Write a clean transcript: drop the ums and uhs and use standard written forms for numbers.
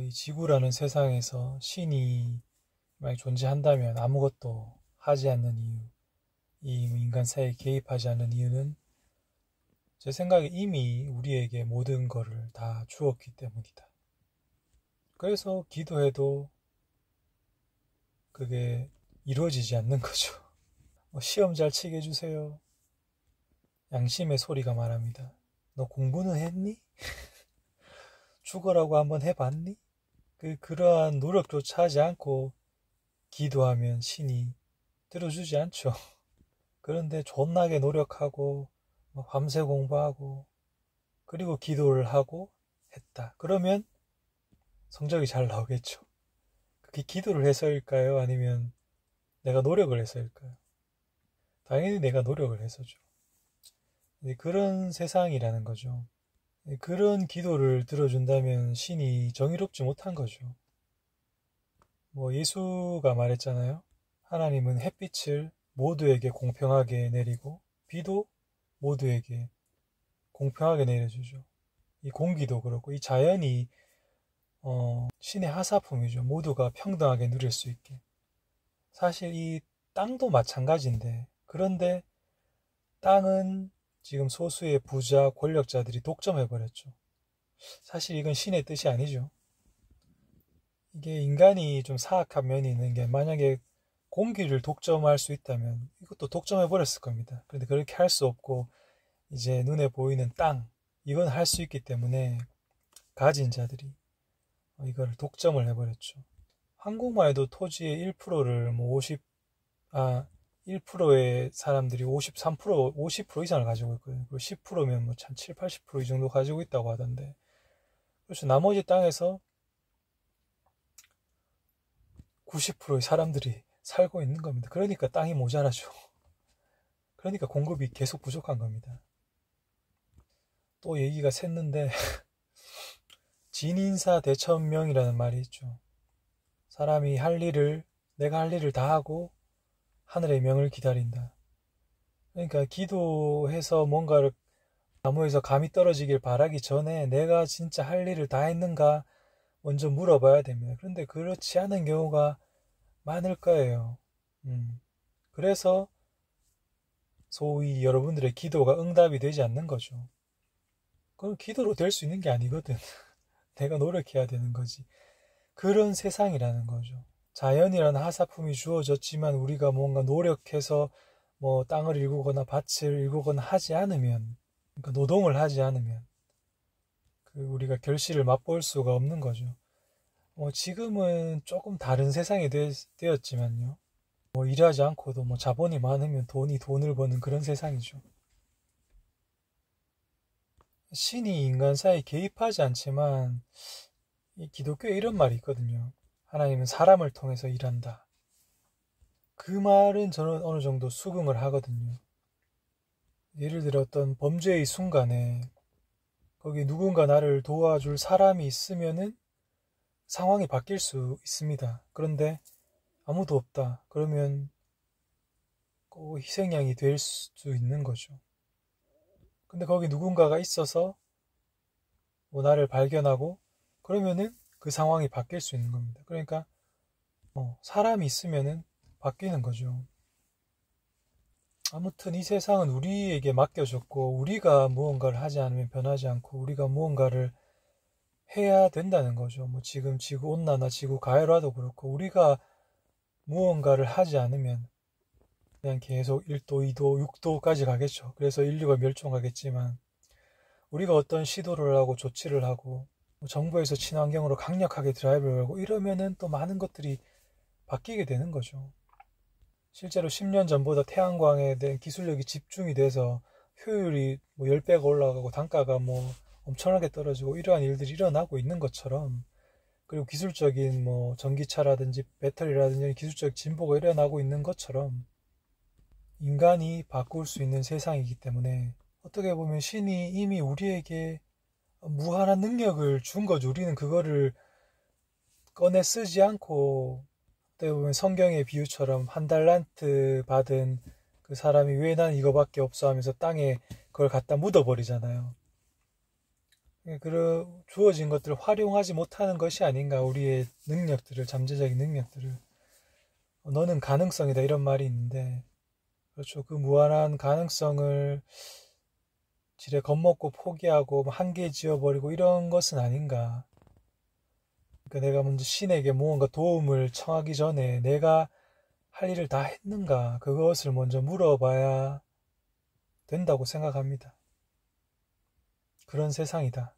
이 지구라는 세상에서 신이 만약 존재한다면 아무것도 하지 않는 이유, 이 인간 사이에 개입하지 않는 이유는 제 생각에 이미 우리에게 모든 것을 다 주었기 때문이다. 그래서 기도해도 그게 이루어지지 않는 거죠. 시험 잘 치게 해주세요. 양심의 소리가 말합니다. 너 공부는 했니? 죽어라고 한번 해봤니? 그러한 노력조차 하지 않고 기도하면 신이 들어주지 않죠. 그런데 존나게 노력하고 밤새 공부하고 그리고 기도를 하고 했다. 그러면 성적이 잘 나오겠죠. 그게 기도를 해서일까요? 아니면 내가 노력을 해서일까요? 당연히 내가 노력을 해서죠. 그런 세상이라는 거죠. 그런 기도를 들어준다면 신이 정의롭지 못한 거죠. 예수가 말했잖아요. 하나님은 햇빛을 모두에게 공평하게 내리고 비도 모두에게 공평하게 내려주죠. 이 공기도 그렇고 이 자연이 신의 하사품이죠. 모두가 평등하게 누릴 수 있게. 사실 이 땅도 마찬가지인데 그런데 땅은 지금 소수의 부자 권력자들이 독점해버렸죠. 사실 이건 신의 뜻이 아니죠. 이게 인간이 좀 사악한 면이 있는 게 만약에 공기를 독점할 수 있다면 이것도 독점해버렸을 겁니다. 그런데 그렇게 할 수 없고 이제 눈에 보이는 땅 이건 할 수 있기 때문에 가진 자들이 이걸 독점을 해버렸죠. 한국만 해도 토지의 1%를 1%의 사람들이 53%, 50% 이상을 가지고 있거든요. 그리고 10%면 한 7, 80% 이 정도 가지고 있다고 하던데. 그렇죠. 나머지 땅에서 90%의 사람들이 살고 있는 겁니다. 그러니까 땅이 모자라죠. 그러니까 공급이 계속 부족한 겁니다. 또 얘기가 샜는데 진인사 대천명이라는 말이 있죠. 사람이 내가 할 일을 다 하고 하늘의 명을 기다린다. 그러니까 기도해서 뭔가를 나무에서 감이 떨어지길 바라기 전에 내가 진짜 할 일을 다 했는가 먼저 물어봐야 됩니다. 그런데 그렇지 않은 경우가 많을 거예요. 그래서 소위 여러분들의 기도가 응답이 되지 않는 거죠. 그건 기도로 될 수 있는 게 아니거든. 내가 노력해야 되는 거지. 그런 세상이라는 거죠. 자연이라는 하사품이 주어졌지만 우리가 뭔가 노력해서 땅을 일구거나 밭을 일구거나 하지 않으면, 그러니까 노동을 하지 않으면 우리가 결실을 맛볼 수가 없는 거죠. 지금은 조금 다른 세상이 되었지만요. 일하지 않고도 자본이 많으면 돈을 버는 그런 세상이죠. 신이 인간 사이에 개입하지 않지만 이 기독교에 이런 말이 있거든요. 하나님은 사람을 통해서 일한다. 그 말은 저는 어느 정도 수긍을 하거든요. 예를 들어 어떤 범죄의 순간에 거기 누군가 나를 도와줄 사람이 있으면은 상황이 바뀔 수 있습니다. 그런데 아무도 없다. 그러면 꼭 희생양이 될 수도 있는 거죠. 근데 거기 누군가가 있어서 나를 발견하고 그러면은 그 상황이 바뀔 수 있는 겁니다. 그러니까 사람이 있으면은 바뀌는 거죠. 아무튼 이 세상은 우리에게 맡겨졌고 우리가 무언가를 하지 않으면 변하지 않고 우리가 무언가를 해야 된다는 거죠. 지금 지구 온난화, 지구 가열화도 그렇고 우리가 무언가를 하지 않으면 그냥 계속 1도, 2도, 6도까지 가겠죠. 그래서 인류가 멸종하겠지만 우리가 어떤 시도를 하고 조치를 하고 정부에서 친환경으로 강력하게 드라이브를 하고 이러면은 또 많은 것들이 바뀌게 되는 거죠. 실제로 10년 전보다 태양광에 대한 기술력이 집중이 돼서 효율이 10배가 올라가고 단가가 엄청나게 떨어지고 이러한 일들이 일어나고 있는 것처럼 그리고 기술적인 전기차라든지 배터리라든지 기술적 진보가 일어나고 있는 것처럼 인간이 바꿀 수 있는 세상이기 때문에 어떻게 보면 신이 이미 우리에게 무한한 능력을 준 거죠. 우리는 그거를 꺼내 쓰지 않고 어떻게 보면 성경의 비유처럼 한 달란트 받은 그 사람이 왜 난 이거밖에 없어 하면서 땅에 그걸 갖다 묻어버리잖아요. 그 주어진 것들을 활용하지 못하는 것이 아닌가. 우리의 능력들을, 잠재적인 능력들을. 너는 가능성이다 이런 말이 있는데, 그렇죠. 그 무한한 가능성을 지레 겁먹고 포기하고 한계 지어버리고 이런 것은 아닌가. 그러니까 내가 먼저 신에게 무언가 도움을 청하기 전에 내가 할 일을 다 했는가, 그것을 먼저 물어봐야 된다고 생각합니다. 그런 세상이다.